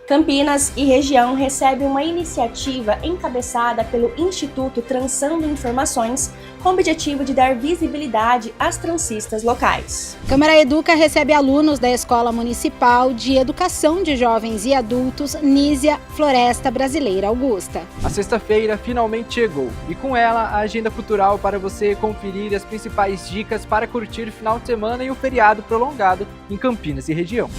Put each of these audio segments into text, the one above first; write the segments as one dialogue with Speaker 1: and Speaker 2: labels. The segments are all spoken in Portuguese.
Speaker 1: Campinas e região recebe uma iniciativa encabeçada pelo Instituto Transando Informações, com o objetivo de dar visibilidade às transistas locais.
Speaker 2: Câmara Educa recebe alunos da Escola Municipal de Educação de Jovens e Adultos Nísia Floresta Brasileira Augusta.
Speaker 3: A sexta-feira finalmente chegou e com ela a agenda cultural para você conferir as principais dicas para curtir o final de semana e o feriado prolongado em Campinas e região.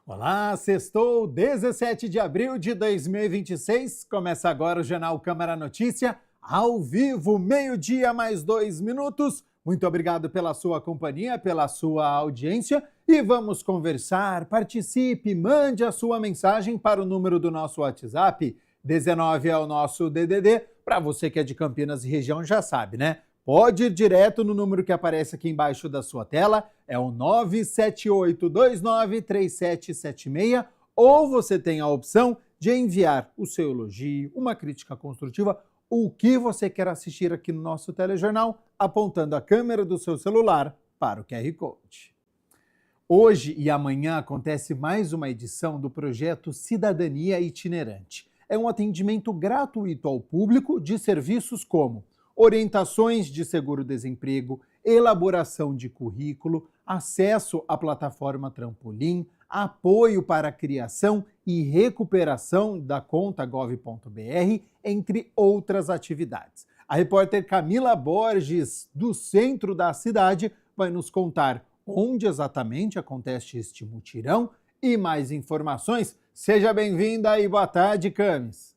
Speaker 4: Olá, sextou, 17 de abril de 2026. Começa agora o Jornal Câmara Notícia, ao vivo, meio-dia mais 2 minutos. Muito obrigado pela sua companhia, pela sua audiência. E vamos conversar, participe, mande a sua mensagem para o número do nosso WhatsApp. 19 é o nosso DDD. Para você que é de Campinas e região já sabe, né? Pode ir direto no número que aparece aqui embaixo da sua tela, é o 978293776, ou você tem a opção de enviar o seu elogio, uma crítica construtiva, o que você quer assistir aqui no nosso telejornal, apontando a câmera do seu celular para o QR Code. Hoje e amanhã acontece mais uma edição do projeto Cidadania Itinerante. É um atendimento gratuito ao público de serviços como orientações de seguro-desemprego, elaboração de currículo, acesso à plataforma Trampolim, apoio para a criação e recuperação da conta gov.br, entre outras atividades. A repórter Camila Borges, do centro da cidade, vai nos contar onde exatamente acontece este mutirão e mais informações. Seja bem-vinda e boa tarde, Camis.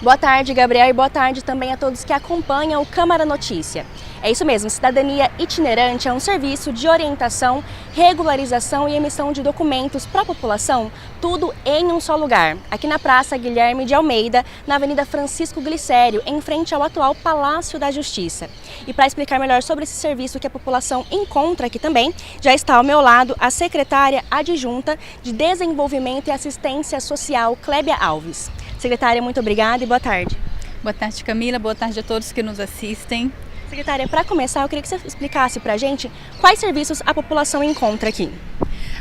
Speaker 1: Boa tarde, Gabriel, e boa tarde também a todos que acompanham o Câmara Notícia. É isso mesmo, Cidadania Itinerante é um serviço de orientação, regularização e emissão de documentos para a população, tudo em um só lugar, aqui na Praça Guilherme de Almeida, na Avenida Francisco Glicério, em frente ao atual Palácio da Justiça. E para explicar melhor sobre esse serviço que a população encontra aqui também, já está ao meu lado a secretária adjunta de Desenvolvimento e Assistência Social, Clébia Alves. Secretária, muito obrigada e boa tarde.
Speaker 5: Boa tarde, Camila. Boa tarde a todos que nos assistem.
Speaker 1: Secretária, para começar, eu queria que você explicasse para a gente quais serviços a população encontra aqui.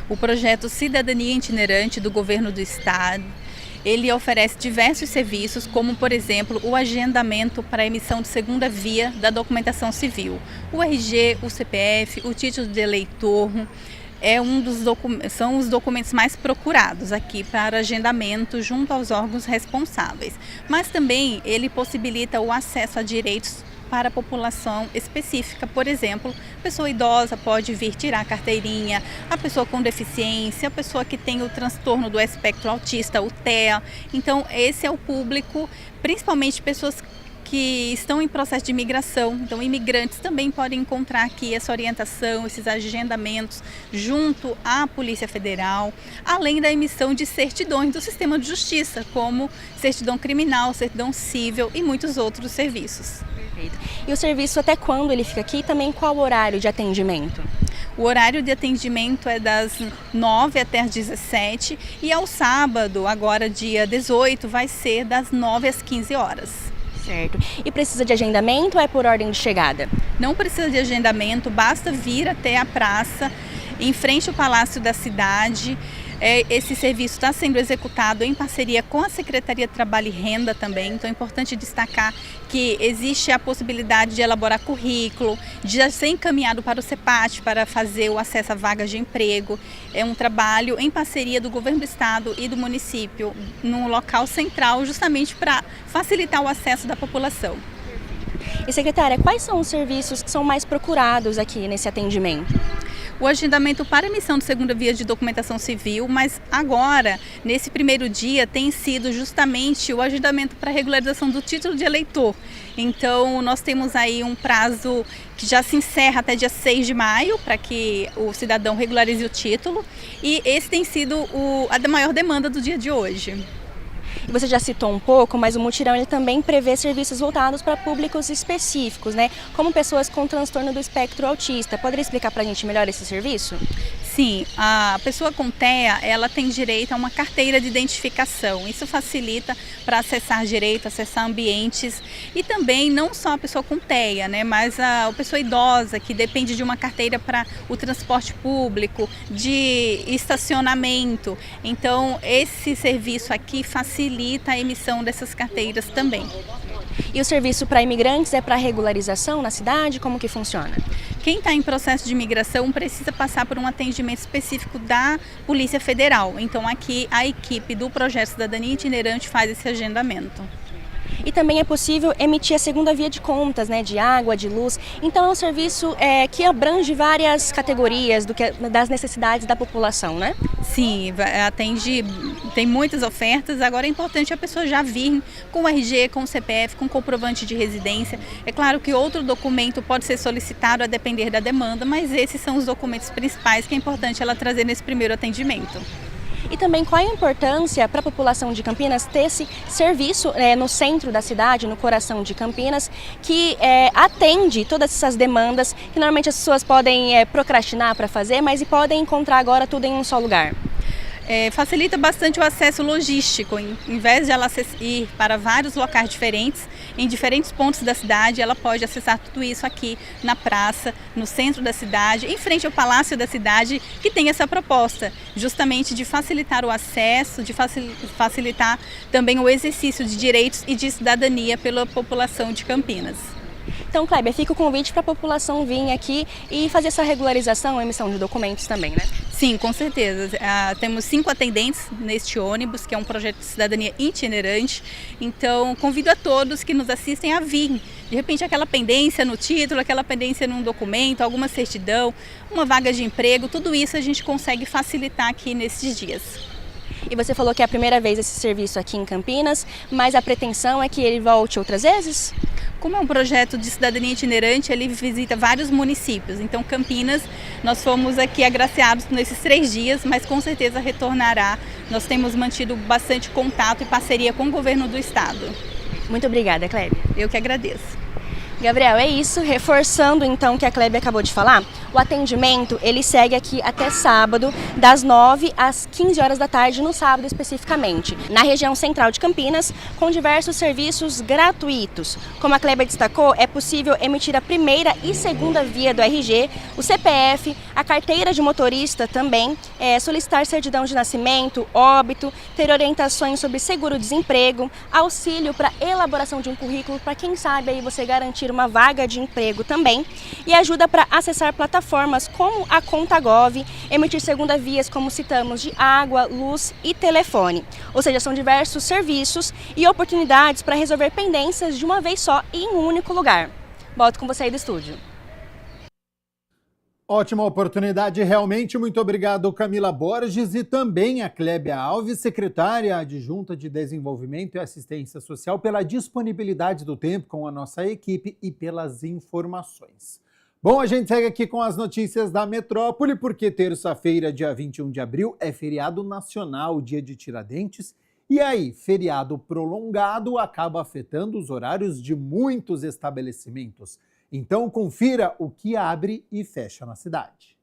Speaker 5: O projeto Cidadania Itinerante do Governo do Estado, ele oferece diversos serviços, como, por exemplo, o agendamento para a emissão de segunda via da documentação civil. O RG, o CPF, o título de eleitor, são os documentos mais procurados aqui para agendamento junto aos órgãos responsáveis. Mas também ele possibilita o acesso a direitos para a população específica. Por exemplo, a pessoa idosa pode vir tirar a carteirinha, a pessoa com deficiência, a pessoa que tem o transtorno do espectro autista, o TEA. Então, esse é o público, principalmente pessoas que estão em processo de imigração. Então, imigrantes também podem encontrar aqui essa orientação, esses agendamentos junto à Polícia Federal, além da emissão de certidões do sistema de justiça, como certidão criminal, certidão civil e muitos outros serviços.
Speaker 1: Perfeito. E o serviço até quando ele fica aqui e também qual o horário de atendimento?
Speaker 5: O horário de atendimento é das 9 até as 17 e ao sábado, agora dia 18, vai ser das 9 às 15 horas.
Speaker 1: Certo. E precisa de agendamento ou é por ordem de chegada?
Speaker 5: Não precisa de agendamento, basta vir até a praça, em frente ao Palácio da Cidade. Esse serviço está sendo executado em parceria com a Secretaria de Trabalho e Renda também, então é importante destacar que existe a possibilidade de elaborar currículo, de ser encaminhado para o CEPAT para fazer o acesso a vagas de emprego. É um trabalho em parceria do Governo do Estado e do município, num local central, justamente para facilitar o acesso da população.
Speaker 1: E secretária, quais são os serviços que são mais procurados aqui nesse atendimento?
Speaker 5: O agendamento para emissão de segunda via de documentação civil, mas agora, nesse primeiro dia, tem sido justamente o agendamento para regularização do título de eleitor. Então, nós temos aí um prazo que já se encerra até dia 6 de maio, para que o cidadão regularize o título, e esse tem sido a maior demanda do dia de hoje.
Speaker 1: E você já citou um pouco, mas o mutirão ele também prevê serviços voltados para públicos específicos, né? Como pessoas com transtorno do espectro autista. Poderia explicar para a gente melhor esse serviço?
Speaker 5: Sim, a pessoa com TEA, ela tem direito a uma carteira de identificação. Isso facilita para acessar direito, acessar ambientes e também não só a pessoa com TEA, né, mas a pessoa idosa que depende de uma carteira para o transporte público, de estacionamento. Então, esse serviço aqui facilita a emissão dessas carteiras também.
Speaker 1: E o serviço para imigrantes é para regularização na cidade? Como que funciona?
Speaker 5: Quem está em processo de imigração precisa passar por um atendimento específico da Polícia Federal. Então aqui a equipe do Projeto Cidadania Itinerante faz esse agendamento.
Speaker 1: E também é possível emitir a segunda via de contas, né, de água, de luz. Então é um serviço que abrange várias categorias das necessidades da população, né?
Speaker 5: Sim, atende, tem muitas ofertas. Agora é importante a pessoa já vir com o RG, com o CPF, com comprovante de residência. É claro que outro documento pode ser solicitado a depender da demanda, mas esses são os documentos principais que é importante ela trazer nesse primeiro atendimento.
Speaker 1: E também qual a importância para a população de Campinas ter esse serviço no centro da cidade, no coração de Campinas, que atende todas essas demandas que normalmente as pessoas podem procrastinar para fazer, mas podem encontrar agora tudo em um só lugar.
Speaker 5: Facilita bastante o acesso logístico. Em vez de ela ir para vários locais diferentes, em diferentes pontos da cidade, ela pode acessar tudo isso aqui na praça, no centro da cidade, em frente ao Palácio da Cidade, que tem essa proposta, justamente de facilitar o acesso, de facilitar também o exercício de direitos e de cidadania pela população de Campinas.
Speaker 1: Então, Kleber, fica o convite para a população vir aqui e fazer essa regularização, emissão de documentos também, né?
Speaker 5: Sim, com certeza. Temos 5 atendentes neste ônibus, que é um projeto de cidadania itinerante. Então, convido a todos que nos assistem a vir. De repente, aquela pendência no título, aquela pendência num documento, alguma certidão, uma vaga de emprego, tudo isso a gente consegue facilitar aqui nesses dias.
Speaker 1: E você falou que é a primeira vez esse serviço aqui em Campinas, mas a pretensão é que ele volte outras vezes?
Speaker 5: Como é um projeto de cidadania itinerante, ele visita vários municípios. Então, Campinas, nós fomos aqui agraciados nesses 3 dias, mas com certeza retornará. Nós temos mantido bastante contato e parceria com o governo do estado.
Speaker 1: Muito obrigada, Kleber.
Speaker 5: Eu que agradeço.
Speaker 1: Gabriel, é isso. Reforçando então o que a Kleber acabou de falar, o atendimento ele segue aqui até sábado, das 9 às 15 horas da tarde, no sábado especificamente, na região central de Campinas, com diversos serviços gratuitos. Como a Kleber destacou, é possível emitir a primeira e segunda via do RG, o CPF, a carteira de motorista também, solicitar certidão de nascimento, óbito, ter orientações sobre seguro-desemprego, auxílio para elaboração de um currículo, para quem sabe aí você garantir uma vaga de emprego também, e ajuda para acessar plataformas como a Contagov, emitir segunda vias, como citamos, de água, luz e telefone. Ou seja, são diversos serviços e oportunidades para resolver pendências de uma vez só e em um único lugar. Volto com você aí do estúdio.
Speaker 4: Ótima oportunidade, realmente. Muito obrigado, Camila Borges, e também a Clébia Alves, secretária adjunta de Desenvolvimento e Assistência Social, pela disponibilidade do tempo com a nossa equipe e pelas informações. Bom, a gente segue aqui com as notícias da metrópole, porque terça-feira, dia 21 de abril, é feriado nacional, dia de Tiradentes. E aí, feriado prolongado acaba afetando os horários de muitos estabelecimentos. Então, confira o que abre e fecha na cidade.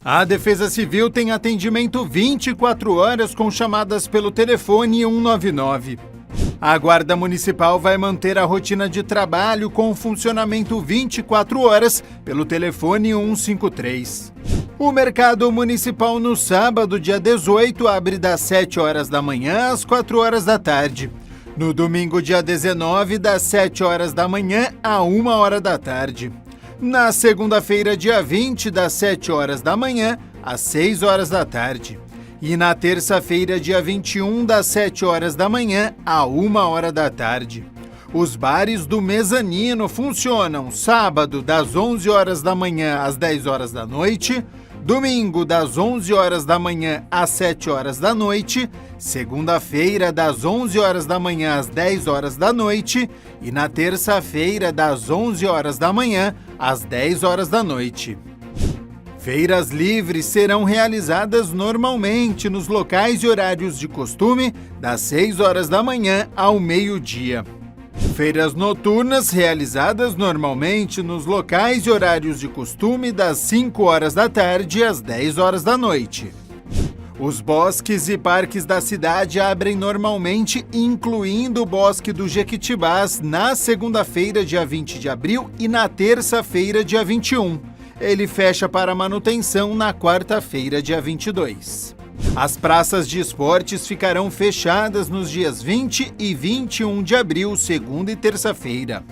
Speaker 4: A Defesa Civil tem atendimento 24 horas com chamadas pelo telefone 199. A Guarda Municipal vai manter a rotina de trabalho com funcionamento 24 horas pelo telefone 153. O Mercado Municipal no sábado, dia 18, abre das 7 horas da manhã às 4 horas da tarde. No domingo, dia 19, das 7 horas da manhã a 1 hora da tarde. Na segunda-feira, dia 20, das 7 horas da manhã às 6 horas da tarde. E na terça-feira, dia 21, das 7 horas da manhã a 1 hora da tarde. Os bares do mezanino funcionam sábado, das 11 horas da manhã às 10 horas da noite, domingo, das 11 horas da manhã às 7 horas da noite, segunda-feira, das 11 horas da manhã às 10 horas da noite e na terça-feira, das 11 horas da manhã às 10 horas da noite. Feiras livres serão realizadas normalmente nos locais e horários de costume, das 6 horas da manhã ao meio-dia. Feiras noturnas realizadas normalmente nos locais e horários de costume, das 5 horas da tarde às 10 horas da noite. Os bosques e parques da cidade abrem normalmente, incluindo o Bosque do Jequitibás, na segunda-feira, dia 20 de abril, e na terça-feira, dia 21. Ele fecha para manutenção na quarta-feira, dia 22. As praças de esportes ficarão fechadas nos dias 20 e 21 de abril, segunda e terça-feira.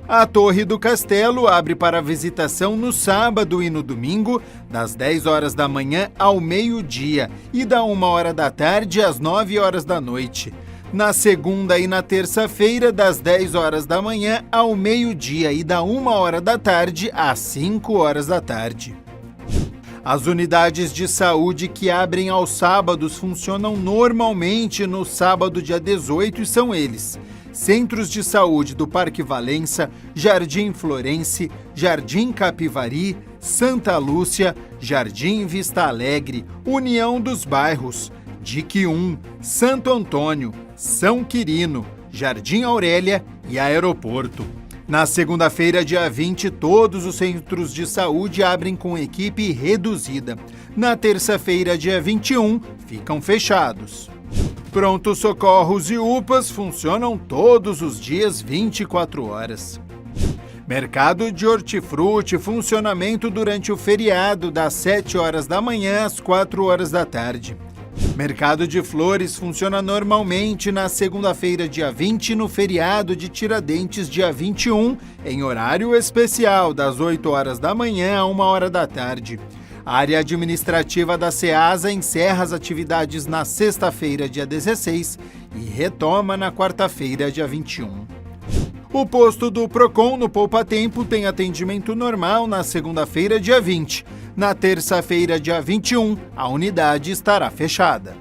Speaker 4: A Torre do Castelo abre para visitação no sábado e no domingo, das 10 horas da manhã ao meio-dia e da 1 hora da tarde às 9 horas da noite. Na segunda e na terça-feira, das 10 horas da manhã ao meio-dia e da 1 hora da tarde às 5 horas da tarde. As unidades de saúde que abrem aos sábados funcionam normalmente no sábado, dia 18, e são eles: Centros de Saúde do Parque Valença, Jardim Florense, Jardim Capivari, Santa Lúcia, Jardim Vista Alegre, União dos Bairros, DIC 1, Santo Antônio, São Quirino, Jardim Aurélia e Aeroporto. Na segunda-feira, dia 20, todos os centros de saúde abrem com equipe reduzida. Na terça-feira, dia 21, ficam fechados. Prontos socorros e UPAs funcionam todos os dias 24 horas. Mercado de hortifruti, funcionamento durante o feriado, das 7 horas da manhã às 4 horas da tarde. Mercado de flores funciona normalmente na segunda-feira, dia 20, e no feriado de Tiradentes, dia 21, em horário especial, das 8 horas da manhã a 1 hora da tarde. A área administrativa da Ceasa encerra as atividades na sexta-feira, dia 16, e retoma na quarta-feira, dia 21. O posto do Procon no Poupa Tempo tem atendimento normal na segunda-feira, dia 20. Na terça-feira, dia 21, a unidade estará fechada.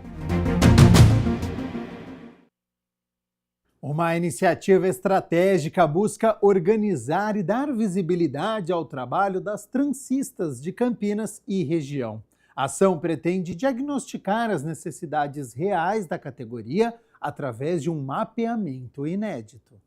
Speaker 6: Uma iniciativa estratégica busca organizar e dar visibilidade ao trabalho das transistas de Campinas e região. A ação pretende diagnosticar as necessidades reais da categoria através de um mapeamento inédito.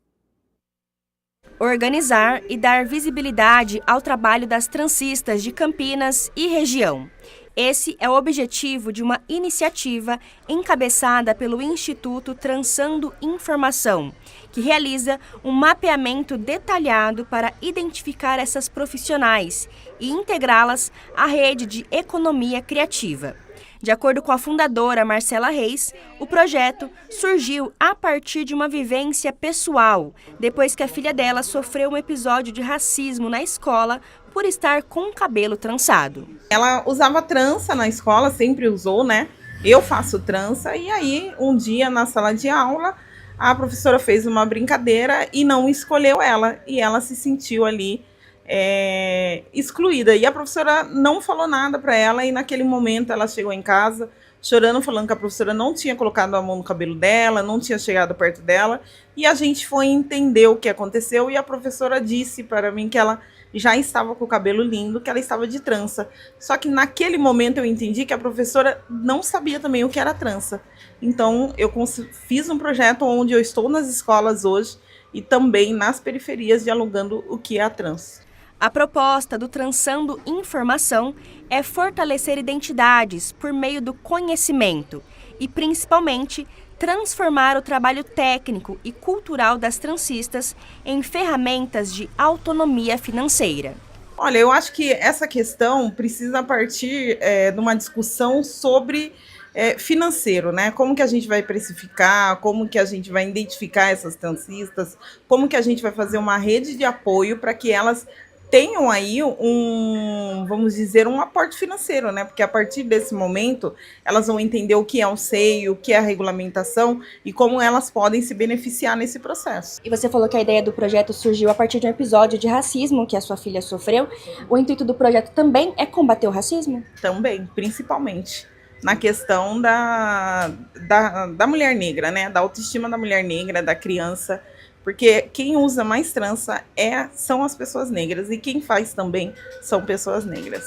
Speaker 1: Organizar e dar visibilidade ao trabalho das transistas de Campinas e região. Esse é o objetivo de uma iniciativa encabeçada pelo Instituto Transando Informação, que realiza um mapeamento detalhado para identificar essas profissionais e integrá-las à rede de economia criativa. De acordo com a fundadora Marcela Reis, o projeto surgiu a partir de uma vivência pessoal, depois que a filha dela sofreu um episódio de racismo na escola por estar com o cabelo trançado.
Speaker 7: Ela usava trança na escola, sempre usou, né? Eu faço trança e aí um dia na sala de aula a professora fez uma brincadeira e não escolheu ela e ela se sentiu ali excluída. E a professora não falou nada para ela e naquele momento ela chegou em casa chorando, falando que a professora não tinha colocado a mão no cabelo dela, não tinha chegado perto dela. E a gente foi entender o que aconteceu e a professora disse para mim que ela já estava com o cabelo lindo, que ela estava de trança. Só que naquele momento eu entendi que a professora não sabia também o que era trança. Então eu fiz um projeto onde eu estou nas escolas hoje e também nas periferias dialogando o que é a trança.
Speaker 1: A proposta do Transando Informação é fortalecer identidades por meio do conhecimento e, principalmente, transformar o trabalho técnico e cultural das transistas em ferramentas de autonomia financeira.
Speaker 7: Olha, eu acho que essa questão precisa partir de uma discussão sobre financeiro, né? Como que a gente vai precificar, como que a gente vai identificar essas transistas, como que a gente vai fazer uma rede de apoio para que elas tenham aí vamos dizer, um aporte financeiro, né? Porque a partir desse momento, elas vão entender o que é o SEI, o que é a regulamentação e como elas podem se beneficiar nesse processo.
Speaker 1: E você falou que a ideia do projeto surgiu a partir de um episódio de racismo que a sua filha sofreu. O intuito do projeto também é combater o racismo?
Speaker 7: Também, principalmente na questão da mulher negra, né? Da autoestima da mulher negra, da criança. Porque quem usa mais trança são as pessoas negras e quem faz também são pessoas negras.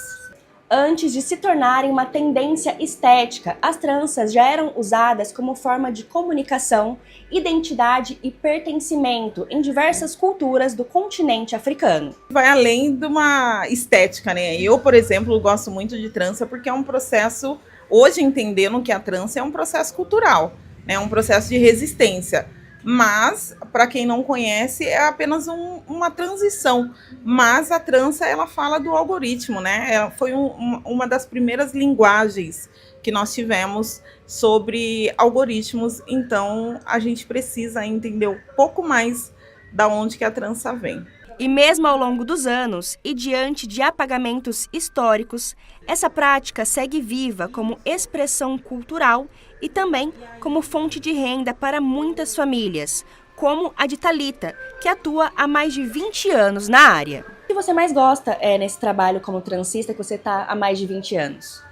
Speaker 1: Antes de se tornarem uma tendência estética, as tranças já eram usadas como forma de comunicação, identidade e pertencimento em diversas culturas do continente africano.
Speaker 7: Vai além de uma estética, né? Eu, por exemplo, gosto muito de trança porque é um processo, hoje entendendo que a trança é um processo cultural, né? Um processo de resistência. Mas, para quem não conhece, é apenas uma transição. Mas a trança, ela fala do algoritmo, né? Ela foi uma das primeiras linguagens que nós tivemos sobre algoritmos. Então, a gente precisa entender um pouco mais da onde que a trança vem.
Speaker 1: E mesmo ao longo dos anos e diante de apagamentos históricos, essa prática segue viva como expressão cultural e também como fonte de renda para muitas famílias, como a de Thalita, que atua há mais de 20 anos na área. O que você mais gosta nesse trabalho como transista que você está há mais de 20 anos?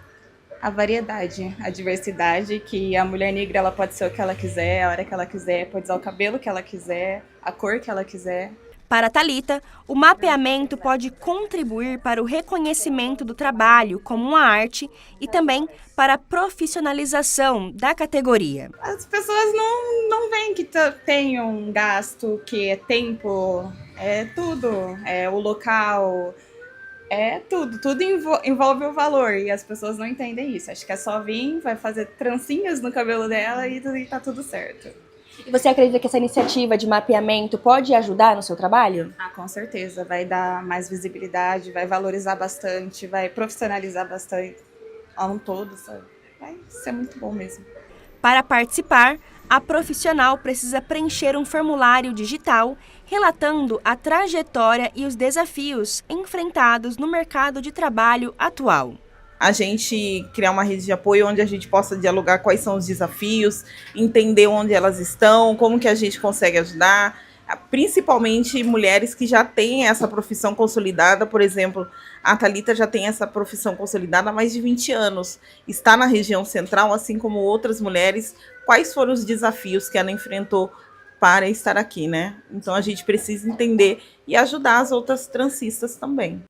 Speaker 8: A variedade, a diversidade, que a mulher negra ela pode ser o que ela quiser, a hora que ela quiser, pode usar o cabelo que ela quiser, a cor que ela quiser.
Speaker 1: Para Thalita, o mapeamento pode contribuir para o reconhecimento do trabalho como uma arte e também para a profissionalização da categoria.
Speaker 8: As pessoas não veem que tem um gasto, que é tempo, é tudo, é o local, é tudo envolve o valor e as pessoas não entendem isso. Acho que é só vir, vai fazer trancinhas no cabelo dela e tá tudo certo.
Speaker 1: E você acredita que essa iniciativa de mapeamento pode ajudar no seu trabalho?
Speaker 8: Ah, com certeza. Vai dar mais visibilidade, vai valorizar bastante, vai profissionalizar bastante ao um todo, sabe? Vai ser muito bom mesmo.
Speaker 1: Para participar, a profissional precisa preencher um formulário digital relatando a trajetória e os desafios enfrentados no mercado de trabalho atual.
Speaker 7: A gente criar uma rede de apoio onde a gente possa dialogar quais são os desafios, entender onde elas estão, como que a gente consegue ajudar, principalmente mulheres que já têm essa profissão consolidada. Por exemplo, a Thalita já tem essa profissão consolidada há mais de 20 anos, está na região central, assim como outras mulheres. Quais foram os desafios que ela enfrentou para estar aqui, né? Então a gente precisa entender e ajudar as outras transistas também.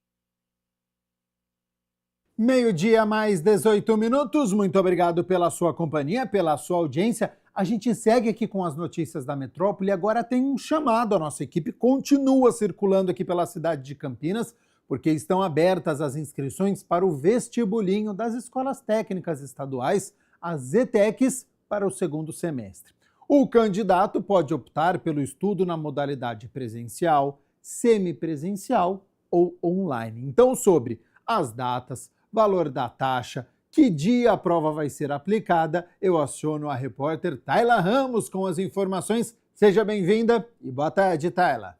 Speaker 4: 12:00 mais 18 minutos. Muito obrigado pela sua companhia, pela sua audiência. A gente segue aqui com as notícias da metrópole e agora tem um chamado. A nossa equipe continua circulando aqui pela cidade de Campinas, porque estão abertas as inscrições para o vestibulinho das escolas técnicas estaduais, as ETECs, para o segundo semestre. O candidato pode optar pelo estudo na modalidade presencial, semipresencial ou online. Então, sobre as datas, valor da taxa, que dia a prova vai ser aplicada, eu aciono a repórter Tayla Ramos com as informações. Seja bem-vinda e boa tarde, Tayla.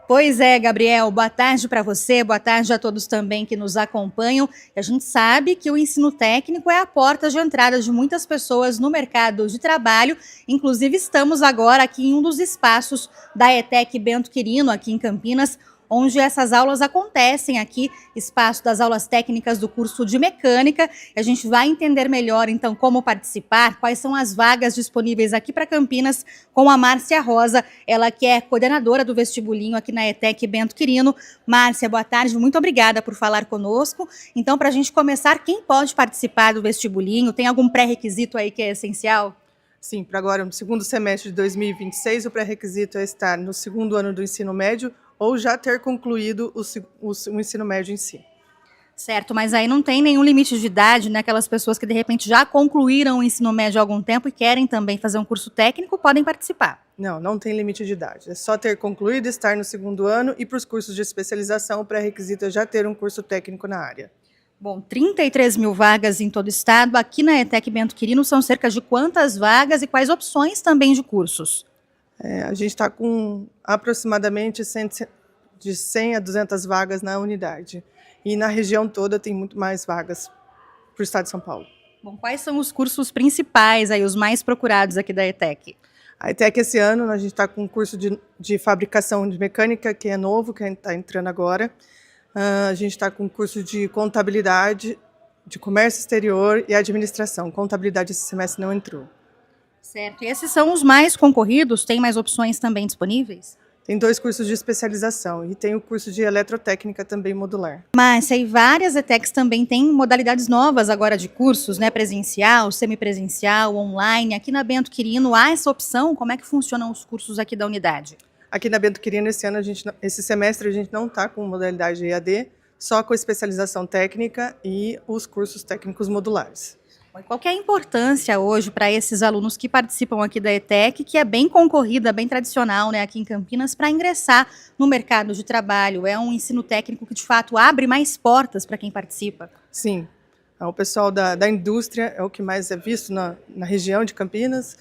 Speaker 2: Pois é, Gabriel, boa tarde para você, boa tarde a todos também que nos acompanham. A gente sabe que o ensino técnico é a porta de entrada de muitas pessoas no mercado de trabalho. Inclusive, estamos agora aqui em um dos espaços da ETEC Bento Quirino, aqui em Campinas, onde essas aulas acontecem aqui, espaço das aulas técnicas do curso de mecânica. A gente vai entender melhor, então, como participar, quais são as vagas disponíveis aqui para Campinas, com a Márcia Rosa, ela que é coordenadora do vestibulinho aqui na ETEC Bento Quirino. Márcia, boa tarde, muito obrigada por falar conosco. Então, para a gente começar, quem pode participar do vestibulinho? Tem algum pré-requisito aí que é essencial?
Speaker 9: Sim, para agora, no segundo semestre de 2026, o pré-requisito é estar no segundo ano do ensino médio ou já ter concluído o ensino médio em si.
Speaker 2: Certo, mas aí não tem nenhum limite de idade, né? Aquelas pessoas que de repente já concluíram o ensino médio há algum tempo e querem também fazer um curso técnico, podem participar.
Speaker 9: Não tem limite de idade. É só ter concluído, estar no segundo ano, e para os cursos de especialização, o pré-requisito é já ter um curso técnico na área.
Speaker 2: Bom, 33 mil vagas em todo o estado. Aqui na ETEC Bento Quirino são cerca de quantas vagas e quais opções também de cursos?
Speaker 9: A gente está com aproximadamente de 100 a 200 vagas na unidade. E na região toda tem muito mais vagas para o estado de São Paulo.
Speaker 2: Bom, quais são os cursos principais, aí, os mais procurados aqui da ETEC?
Speaker 9: A ETEC esse ano a gente está com um curso de fabricação de mecânica, que é novo, que a gente está entrando agora. A gente está com um curso de contabilidade, de comércio exterior e administração. Contabilidade esse semestre não entrou.
Speaker 2: Certo. E esses são os mais concorridos? Tem mais opções também disponíveis?
Speaker 9: Tem 2 cursos de especialização e tem o curso de eletrotécnica também modular.
Speaker 2: Márcia, e várias ETECs também têm modalidades novas agora de cursos, né? Presencial, semipresencial, online. Aqui na Bento Quirino há essa opção? Como é que funcionam os cursos aqui da unidade?
Speaker 9: Aqui na Bento Quirino, esse semestre, a gente não está com modalidade EAD, só com especialização técnica e os cursos técnicos modulares.
Speaker 2: Qual que é a importância hoje para esses alunos que participam aqui da ETEC, que é bem concorrida, bem tradicional, né, aqui em Campinas, para ingressar no mercado de trabalho? É um ensino técnico que, de fato, abre mais portas para quem participa?
Speaker 9: Sim, o pessoal da indústria é o que mais é visto na região de Campinas.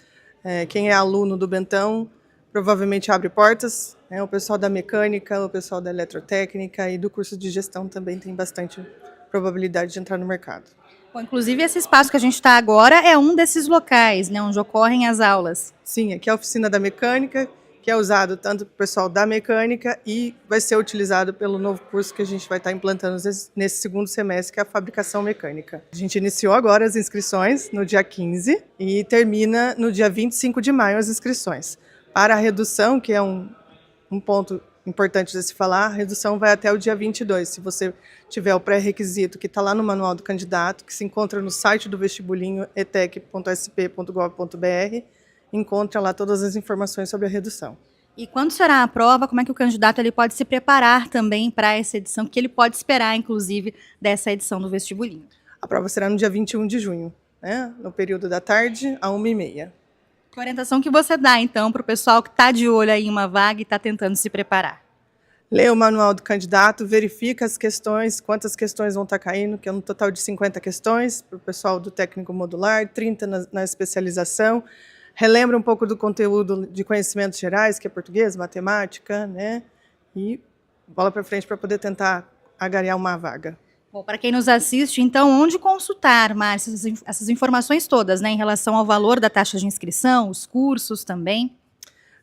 Speaker 9: Quem é aluno do Bentão provavelmente abre portas. O pessoal da mecânica, o pessoal da eletrotécnica e do curso de gestão também tem bastante probabilidade de entrar no mercado.
Speaker 2: Bom, inclusive, esse espaço que a gente está agora é um desses locais, né, onde ocorrem as aulas.
Speaker 9: Sim, aqui é a oficina da mecânica, que é usado tanto para o pessoal da mecânica e vai ser utilizado pelo novo curso que a gente vai estar implantando nesse segundo semestre, que é a fabricação mecânica. A gente iniciou agora as inscrições no dia 15 e termina no dia 25 de maio as inscrições. Para a redução, que é um ponto importante de se falar, a redução vai até o dia 22. Se você tiver o pré-requisito que está lá no manual do candidato, que se encontra no site do vestibulinho etec.sp.gov.br, encontra lá todas as informações sobre a redução.
Speaker 2: E quando será a prova, como é que o candidato ele pode se preparar também para essa edição, que ele pode esperar, inclusive, dessa edição do vestibulinho?
Speaker 9: A prova será no dia 21 de junho, né? No período da tarde, às 13h30.
Speaker 2: Que orientação que você dá, então, para o pessoal que está de olho aí em uma vaga e está tentando se preparar?
Speaker 9: Lê o manual do candidato, verifica as questões, quantas questões vão estar caindo, que é um total de 50 questões para o pessoal do técnico modular, 30 na especialização. Relembra um pouco do conteúdo de conhecimentos gerais, que é português, matemática, né? E bola para frente para poder tentar agariar uma vaga.
Speaker 2: Bom, para quem nos assiste, então, onde consultar, Márcia, essas informações todas, né, em relação ao valor da taxa de inscrição, os cursos também?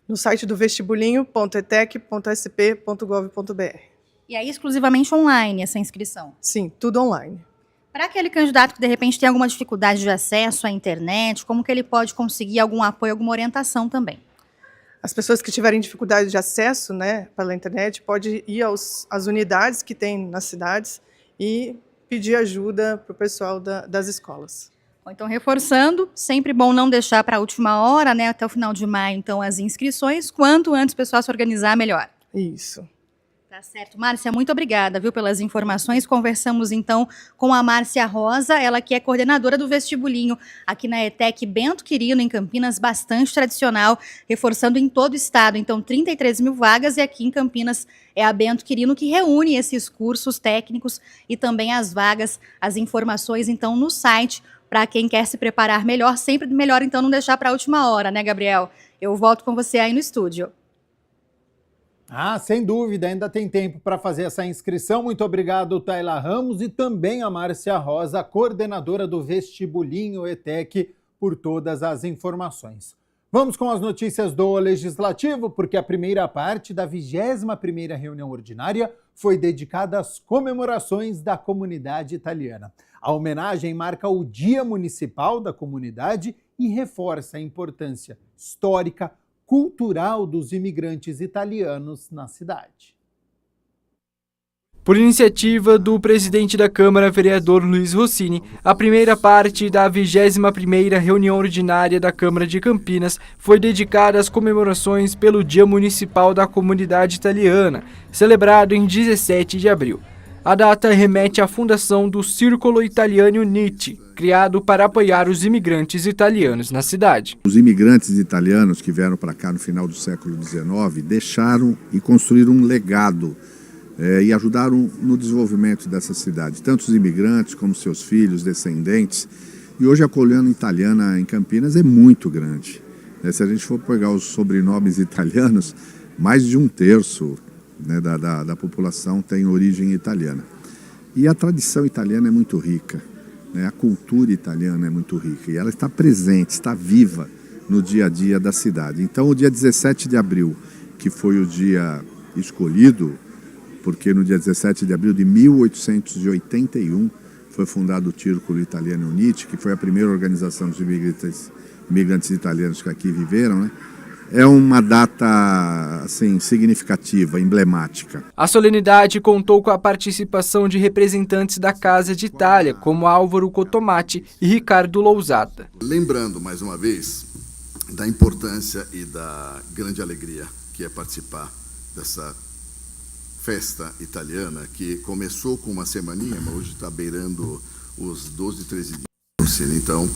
Speaker 9: No site do vestibulinho.etec.sp.gov.br.
Speaker 2: E aí, exclusivamente online, essa inscrição?
Speaker 9: Sim, tudo online.
Speaker 2: Para aquele candidato que, de repente, tem alguma dificuldade de acesso à internet, como que ele pode conseguir algum apoio, alguma orientação também?
Speaker 9: As pessoas que tiverem dificuldade de acesso, né, pela internet, pode ir às unidades que tem nas cidades e pedir ajuda para o pessoal das escolas.
Speaker 2: Então, reforçando, sempre bom não deixar para a última hora, né, até o final de maio, então, as inscrições, quanto antes o pessoal se organizar, melhor.
Speaker 9: Isso.
Speaker 2: Tá certo. Márcia, muito obrigada, viu, pelas informações. Conversamos, então, com a Márcia Rosa, ela que é coordenadora do vestibulinho aqui na ETEC Bento Quirino, em Campinas, bastante tradicional, reforçando em todo o estado. Então, 33 mil vagas, e aqui em Campinas é a Bento Quirino que reúne esses cursos técnicos e também as vagas, as informações, então, no site, para quem quer se preparar melhor. Sempre melhor, então, não deixar para a última hora, né, Gabriel? Eu volto com você aí no estúdio.
Speaker 4: Ah, sem dúvida, ainda tem tempo para fazer essa inscrição. Muito obrigado, Tayla Ramos, e também a Márcia Rosa, coordenadora do Vestibulinho ETEC, por todas as informações. Vamos com as notícias do Legislativo, porque a primeira parte da 21ª reunião ordinária foi dedicada às comemorações da comunidade italiana. A homenagem marca o Dia Municipal da Comunidade e reforça a importância histórica, cultural dos imigrantes italianos na cidade.
Speaker 3: Por iniciativa do presidente da Câmara, vereador Luiz Rossini, a primeira parte da 21ª reunião ordinária da Câmara de Campinas foi dedicada às comemorações pelo Dia Municipal da Comunidade Italiana, celebrado em 17 de abril. A data remete à fundação do Círculo Italiani Uniti, criado para apoiar os imigrantes italianos na cidade.
Speaker 10: Os imigrantes italianos que vieram para cá no final do século XIX deixaram e construíram um legado e ajudaram no desenvolvimento dessa cidade, tanto os imigrantes como seus filhos, descendentes. E hoje a colônia italiana em Campinas é muito grande. Se a gente for pegar os sobrenomes italianos, mais de 1/3 da população tem origem italiana. E a tradição italiana é muito rica, né? A cultura italiana é muito rica e ela está presente, está viva no dia a dia da cidade. Então, o dia 17 de abril, que foi o dia escolhido, porque no dia 17 de abril de 1881 foi fundado o Círculo Italiani Uniti, que foi a primeira organização dos imigrantes italianos que aqui viveram, né? é uma data assim, significativa, emblemática.
Speaker 3: A solenidade contou com a participação de representantes da Casa de Itália, como Álvaro Cotomati e Ricardo Lousada.
Speaker 11: Lembrando, mais uma vez, da importância e da grande alegria que é participar dessa festa italiana, que começou com uma semaninha, mas hoje está beirando os 12, 13 dias. Então,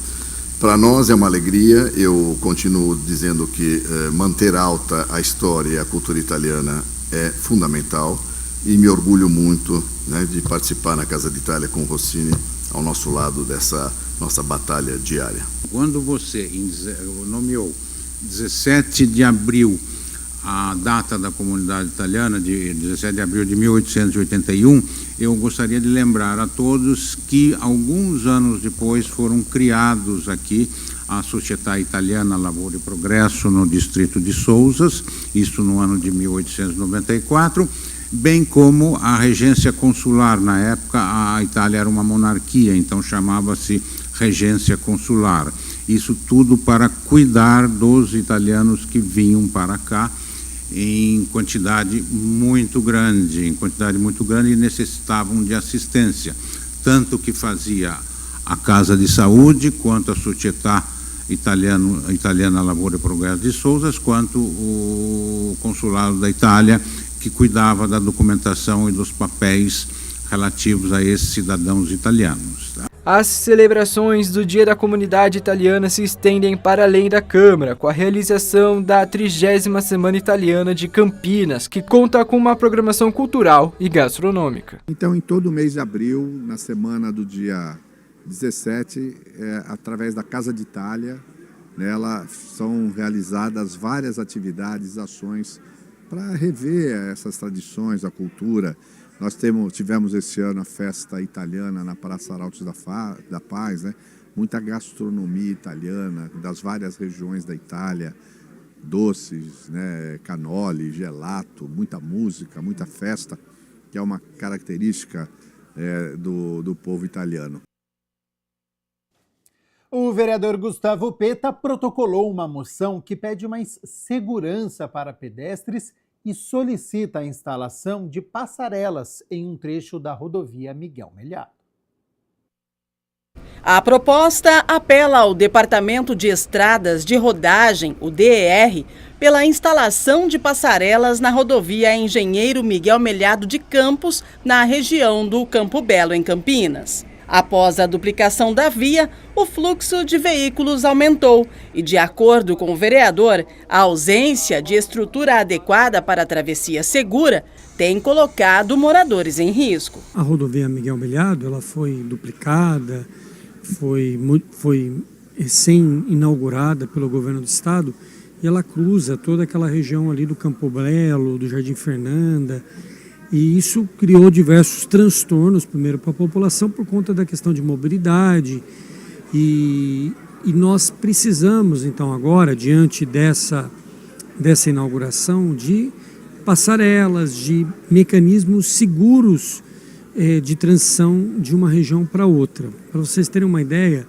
Speaker 11: para nós é uma alegria. Eu continuo dizendo que manter alta a história e a cultura italiana é fundamental e me orgulho muito, né, de participar na Casa d'Italia com o Rossini ao nosso lado dessa nossa batalha diária.
Speaker 12: Quando você nomeou 17 de abril a data da comunidade italiana, de 17 de abril de 1881, eu gostaria de lembrar a todos que alguns anos depois foram criados aqui a Società Italiana Lavoro e Progresso no distrito de Sousas, isso no ano de 1894, bem como a regência consular. Na época a Itália era uma monarquia, então chamava-se regência consular. Isso tudo para cuidar dos italianos que vinham para cá em quantidade muito grande e necessitavam de assistência, tanto que fazia a Casa de Saúde, quanto a Società Italiana Lavoro e Progresso de Sousas, quanto o Consulado da Itália, que cuidava da documentação e dos papéis relativos a esses cidadãos italianos.
Speaker 3: As celebrações do Dia da Comunidade Italiana se estendem para além da Câmara, com a realização da 30ª Semana Italiana de Campinas, que conta com uma programação cultural e gastronômica.
Speaker 10: Então, em todo o mês de abril, na semana do dia 17, através da Casa d'Italia, nela são realizadas várias atividades, ações para rever essas tradições, a cultura. Nós tivemos esse ano a festa italiana na Praça Arautos da Paz, né? Muita gastronomia italiana das várias regiões da Itália, doces, né? Canoli, gelato, muita música, muita festa, que é uma característica do povo italiano.
Speaker 4: O vereador Gustavo Peta protocolou uma moção que pede mais segurança para pedestres e solicita a instalação de passarelas em um trecho da rodovia Miguel Melhado.
Speaker 13: A proposta apela ao Departamento de Estradas de Rodagem, o DER, pela instalação de passarelas na rodovia Engenheiro Miguel Melhado de Campos, na região do Campo Belo, em Campinas. Após a duplicação da via, o fluxo de veículos aumentou e, de acordo com o vereador, a ausência de estrutura adequada para a travessia segura tem colocado moradores em risco.
Speaker 14: A rodovia Miguel Melhado ela foi duplicada, foi recém-inaugurada pelo governo do estado e ela cruza toda aquela região ali do Campo Belo, do Jardim Fernanda. E isso criou diversos transtornos, primeiro para a população, por conta da questão de mobilidade. E nós precisamos, então, agora, diante dessa inauguração, de passarelas, de mecanismos seguros de transição de uma região para outra. Para vocês terem uma ideia,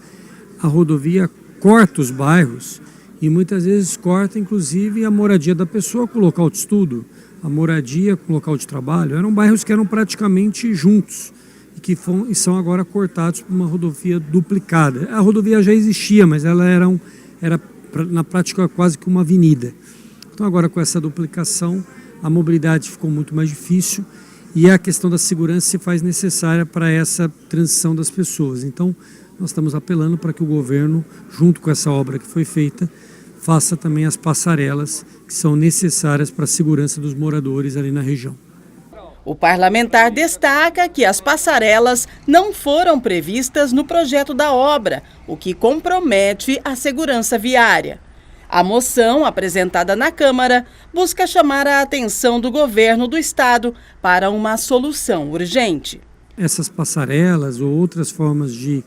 Speaker 14: a rodovia corta os bairros e muitas vezes corta, inclusive, a moradia da pessoa com o local de estudo, a moradia com o local de trabalho. Eram bairros que eram praticamente juntos e que são agora cortados por uma rodovia duplicada. A rodovia já existia, mas ela era na prática quase que uma avenida. Então agora com essa duplicação a mobilidade ficou muito mais difícil e a questão da segurança se faz necessária para essa transição das pessoas. Então nós estamos apelando para que o governo, junto com essa obra que foi feita, faça também as passarelas que são necessárias para a segurança dos moradores ali na região.
Speaker 13: O parlamentar destaca que as passarelas não foram previstas no projeto da obra, o que compromete a segurança viária. A moção, apresentada na Câmara, busca chamar a atenção do governo do estado para uma solução urgente.
Speaker 14: Essas passarelas ou outras formas de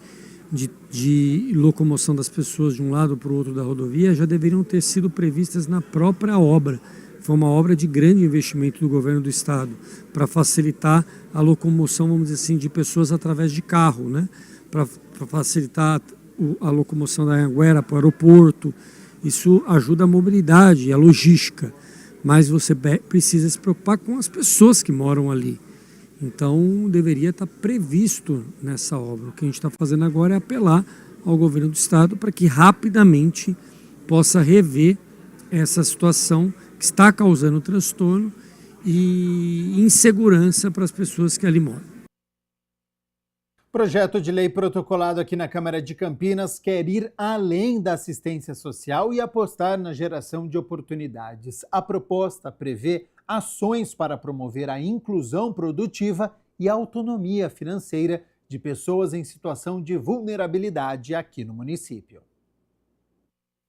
Speaker 14: locomoção das pessoas de um lado para o outro da rodovia já deveriam ter sido previstas na própria obra. Foi uma obra de grande investimento do governo do estado para facilitar a locomoção, vamos dizer assim, de pessoas através de carro, né? Para facilitar a locomoção da Anhanguera para o aeroporto Isso ajuda a mobilidade, a logística, mas você precisa se preocupar com as pessoas que moram ali. Então, deveria estar previsto nessa obra. O que a gente está fazendo agora é apelar ao governo do estado para que rapidamente possa rever essa situação que está causando transtorno e insegurança para as pessoas que ali moram.
Speaker 6: Projeto de lei protocolado aqui na Câmara de Campinas quer ir além da assistência social e apostar na geração de oportunidades. A proposta prevê ações para promover a inclusão produtiva e a autonomia financeira de pessoas em situação de vulnerabilidade aqui no município.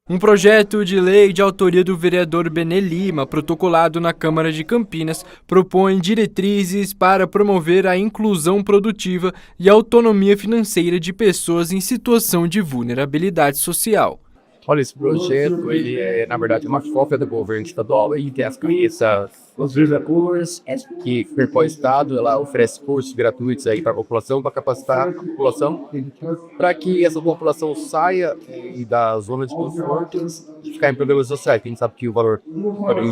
Speaker 3: Um projeto de lei de autoria do vereador Benê Lima, protocolado na Câmara de Campinas, propõe diretrizes para promover a inclusão produtiva e a autonomia financeira de pessoas em situação de vulnerabilidade social.
Speaker 15: Olha, esse projeto, ele é, na verdade, uma cópia do governo estadual e tem os recursos que o Estado ela oferece cursos gratuitos aí para a população, para capacitar a população, para que essa população saia da zona de conforto e ficar em problemas sociais. A gente sabe que o valor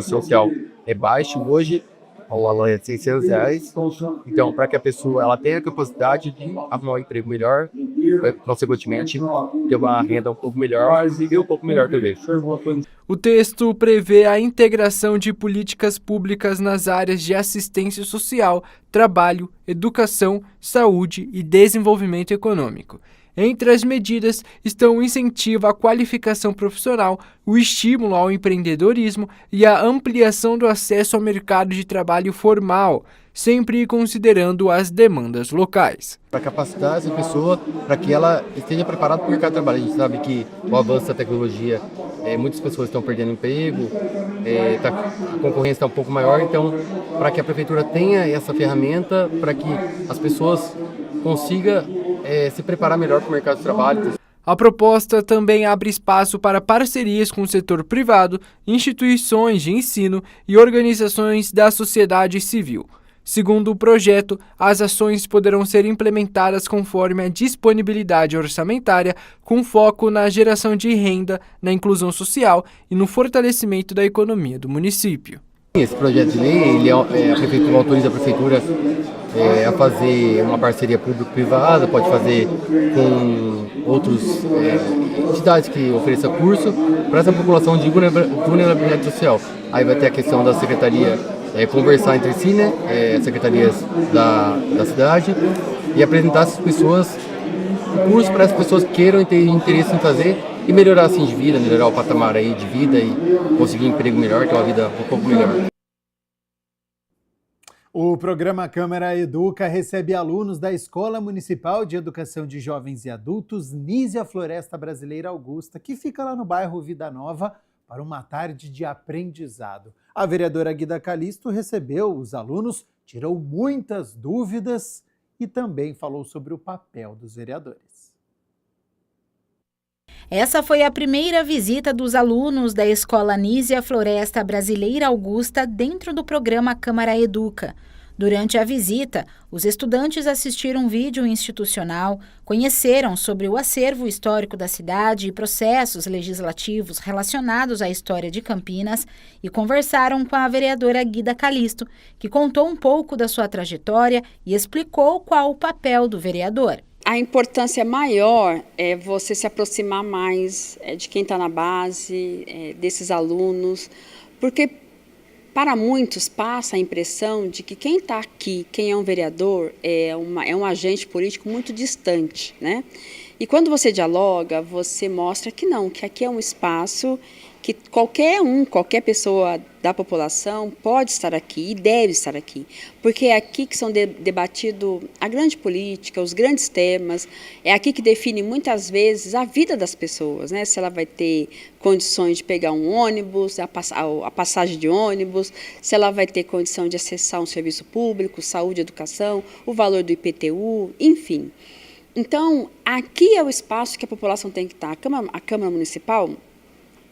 Speaker 15: social é baixo hoje, o valor é R$600. Então, para que a pessoa ela tenha a capacidade de arrumar um emprego melhor, consequentemente, ter uma renda um pouco melhor e viver um pouco melhor também.
Speaker 3: O texto prevê a integração de políticas públicas nas áreas de assistência social, trabalho, educação, saúde e desenvolvimento econômico. Entre as medidas estão o incentivo à qualificação profissional, o estímulo ao empreendedorismo e a ampliação do acesso ao mercado de trabalho formal, sempre considerando as demandas locais.
Speaker 15: Para capacitar essa pessoa, para que ela esteja preparada para o mercado de trabalho. A gente sabe que o avanço da tecnologia, muitas pessoas estão perdendo emprego, a concorrência está um pouco maior, então para que a prefeitura tenha essa ferramenta, para que as pessoas consigam se preparar melhor para o mercado de trabalho.
Speaker 3: A proposta também abre espaço para parcerias com o setor privado, instituições de ensino e organizações da sociedade civil. Segundo o projeto, as ações poderão ser implementadas conforme a disponibilidade orçamentária, com foco na geração de renda, na inclusão social e no fortalecimento da economia do município.
Speaker 15: Esse projeto de lei, a prefeitura autoriza a prefeitura a fazer uma parceria público-privada, pode fazer com outras entidades que ofereçam curso para essa população de vulnerabilidade social. Aí vai ter a questão da secretaria conversar entre si, secretarias da cidade, e apresentar essas pessoas o curso para as pessoas que queiram ter interesse em fazer e melhorar assim de vida, melhorar o patamar aí de vida e conseguir um emprego melhor, ter uma vida um pouco melhor.
Speaker 6: O programa Câmara Educa recebe alunos da Escola Municipal de Educação de Jovens e Adultos Nísia Floresta Brasileira Augusta, que fica lá no bairro Vida Nova, para uma tarde de aprendizado. A vereadora Guida Calisto recebeu os alunos, tirou muitas dúvidas e também falou sobre o papel dos vereadores.
Speaker 16: Essa foi a primeira visita dos alunos da Escola Nísia Floresta Brasileira Augusta dentro do programa Câmara Educa. Durante a visita, os estudantes assistiram um vídeo institucional, conheceram sobre o acervo histórico da cidade e processos legislativos relacionados à história de Campinas e conversaram com a vereadora Guida Calisto, que contou um pouco da sua trajetória e explicou qual o papel do vereador.
Speaker 17: A importância maior é você se aproximar mais de quem está na base, desses alunos, porque para muitos passa a impressão de que quem está aqui, quem é um vereador, é um agente político muito distante, né? E quando você dialoga, você mostra que não, que aqui é um espaço que qualquer pessoa da população pode estar aqui e deve estar aqui, porque é aqui que são debatidos a grande política, os grandes temas, é aqui que define muitas vezes a vida das pessoas, né? Se ela vai ter condições de pegar um ônibus, a passagem de ônibus, se ela vai ter condição de acessar um serviço público, saúde, educação, o valor do IPTU, enfim. Então, aqui é o espaço que a população tem que estar. A Câmara Municipal,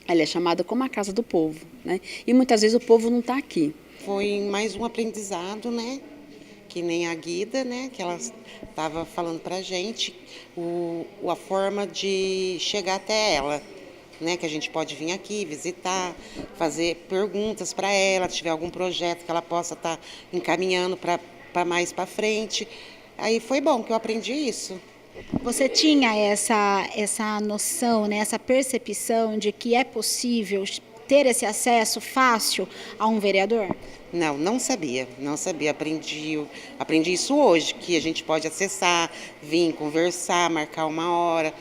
Speaker 17: ela é chamada como a casa do povo, né? E muitas vezes o povo não está aqui.
Speaker 18: Foi mais um aprendizado, né? Que nem a Guida, né? Que ela estava falando para a gente, a forma de chegar até ela, né, que a gente pode vir aqui visitar, fazer perguntas para ela, se tiver algum projeto que ela possa estar encaminhando para mais para frente. Aí foi bom que eu aprendi isso.
Speaker 16: Você tinha essa noção, né, essa percepção de que é possível ter esse acesso fácil a um vereador?
Speaker 18: Não sabia. Aprendi isso hoje, que a gente pode acessar, vir conversar, marcar uma hora,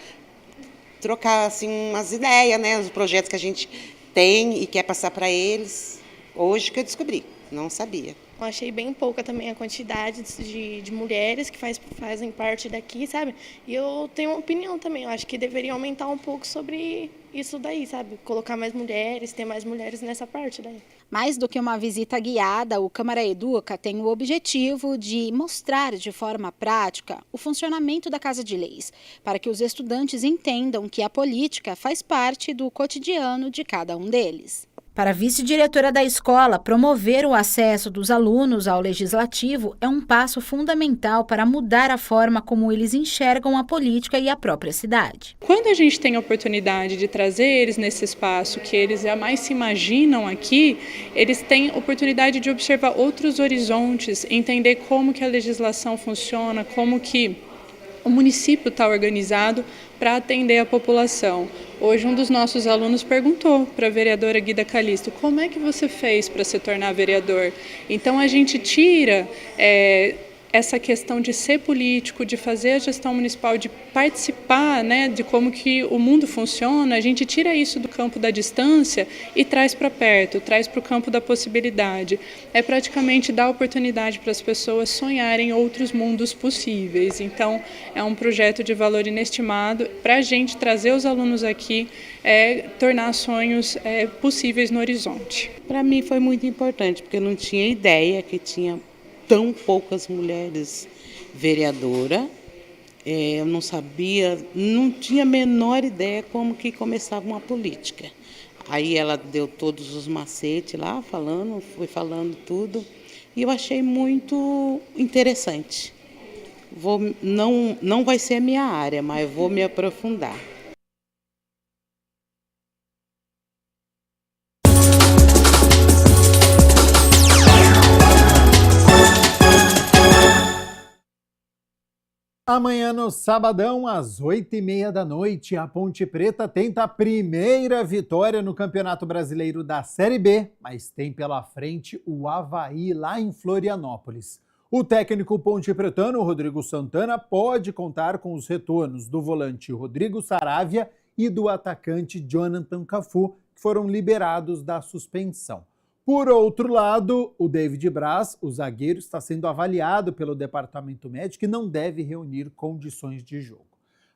Speaker 18: trocar assim umas ideias, né, os projetos que a gente tem e quer passar para eles. Hoje que eu descobri, não sabia.
Speaker 19: Eu achei bem pouca também a quantidade de mulheres que fazem parte daqui, sabe? E eu tenho uma opinião também, eu acho que deveria aumentar um pouco sobre isso daí, sabe? Colocar mais mulheres, ter mais mulheres nessa parte daí.
Speaker 16: Mais do que uma visita guiada, o Câmara Educa tem o objetivo de mostrar de forma prática o funcionamento da Casa de Leis, para que os estudantes entendam que a política faz parte do cotidiano de cada um deles. Para a vice-diretora da escola, promover o acesso dos alunos ao legislativo é um passo fundamental para mudar a forma como eles enxergam a política e a própria cidade.
Speaker 20: Quando a gente tem a oportunidade de trazer eles nesse espaço que eles jamais se imaginam aqui, eles têm oportunidade de observar outros horizontes, entender como que a legislação funciona, como que o município está organizado para atender a população. Hoje um dos nossos alunos perguntou para a vereadora Guida Calisto, como é que você fez para se tornar vereador? Então a gente tira essa questão de ser político, de fazer a gestão municipal, de participar, né, de como que o mundo funciona, a gente tira isso do campo da distância e traz para perto, traz para o campo da possibilidade. É praticamente dar oportunidade para as pessoas sonharem outros mundos possíveis. Então, é um projeto de valor inestimado para a gente trazer os alunos aqui, tornar sonhos possíveis no horizonte.
Speaker 21: Para mim foi muito importante, porque eu não tinha ideia que tinha tão poucas mulheres vereadoras, eu não sabia, não tinha a menor ideia como que começava uma política. Aí ela deu todos os macetes lá, foi falando tudo, e eu achei muito interessante. Não vai ser a minha área, mas vou me aprofundar.
Speaker 4: Amanhã no sabadão, às 8h30 da noite, a Ponte Preta tenta a primeira vitória no Campeonato Brasileiro da Série B, mas tem pela frente o Avaí lá em Florianópolis. O técnico pontepretano, Rodrigo Santana, pode contar com os retornos do volante Rodrigo Saravia e do atacante Jonathan Cafu, que foram liberados da suspensão. Por outro lado, o David Braz, o zagueiro, está sendo avaliado pelo departamento médico e não deve reunir condições de jogo.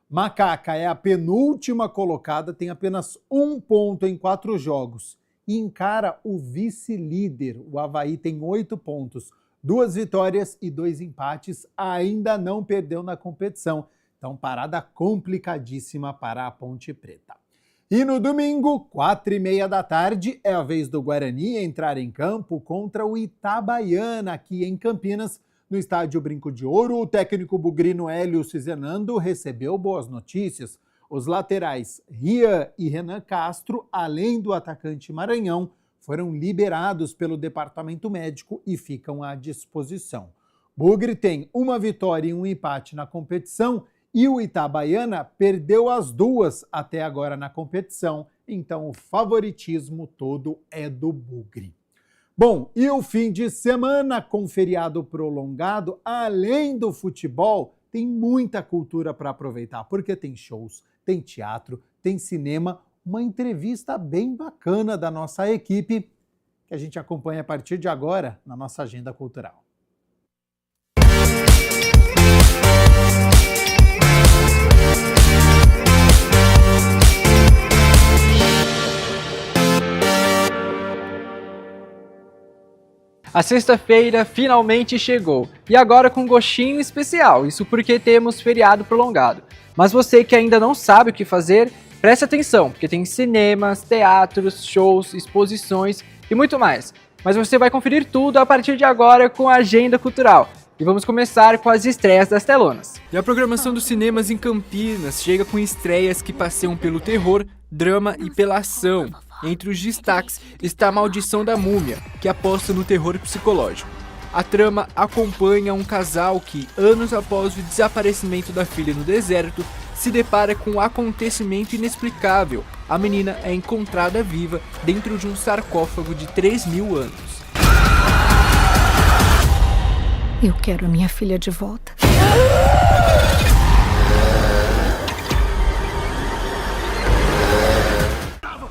Speaker 4: Macaca é a penúltima colocada, tem apenas 1 ponto em 4 jogos e encara o vice-líder. O Avaí tem 8 pontos, 2 vitórias e 2 empates, ainda não perdeu na competição. Então, parada complicadíssima para a Ponte Preta. E no domingo, 4h30 da tarde, é a vez do Guarani entrar em campo contra o Itabaiana, aqui em Campinas, no estádio Brinco de Ouro. O técnico bugrino Hélio Cizenando recebeu boas notícias. Os laterais Rian e Renan Castro, além do atacante Maranhão, foram liberados pelo departamento médico e ficam à disposição. Bugre tem 1 vitória e 1 empate na competição, e o Itabaiana perdeu as 2 até agora na competição, então o favoritismo todo é do Bugre. Bom, e o fim de semana com feriado prolongado, além do futebol, tem muita cultura para aproveitar, porque tem shows, tem teatro, tem cinema, uma entrevista bem bacana da nossa equipe, que a gente acompanha a partir de agora na nossa agenda cultural.
Speaker 3: A sexta-feira finalmente chegou, e agora com um gostinho especial, isso porque temos feriado prolongado. Mas você que ainda não sabe o que fazer, preste atenção, porque tem cinemas, teatros, shows, exposições e muito mais. Mas você vai conferir tudo a partir de agora com a Agenda Cultural. E vamos começar com as estreias das telonas. E a programação dos cinemas em Campinas chega com estreias que passeiam pelo terror, drama e pela ação. Entre os destaques está a Maldição da Múmia, que aposta no terror psicológico. A trama acompanha um casal que, anos após o desaparecimento da filha no deserto, se depara com um acontecimento inexplicável. A menina é encontrada viva dentro de um sarcófago de 3.000 anos.
Speaker 5: Eu quero a minha filha de volta.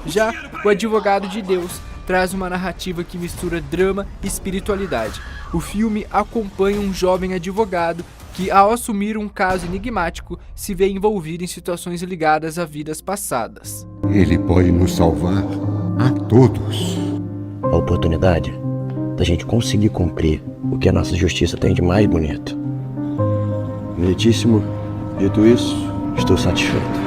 Speaker 3: Já O Advogado de Deus traz uma narrativa que mistura drama e espiritualidade. O filme acompanha um jovem advogado que, ao assumir um caso enigmático, se vê envolvido em situações ligadas a vidas passadas.
Speaker 22: Ele pode nos salvar a todos.
Speaker 23: A oportunidade da gente conseguir cumprir o que a nossa justiça tem de mais bonito. Meritíssimo, dito isso, estou satisfeito.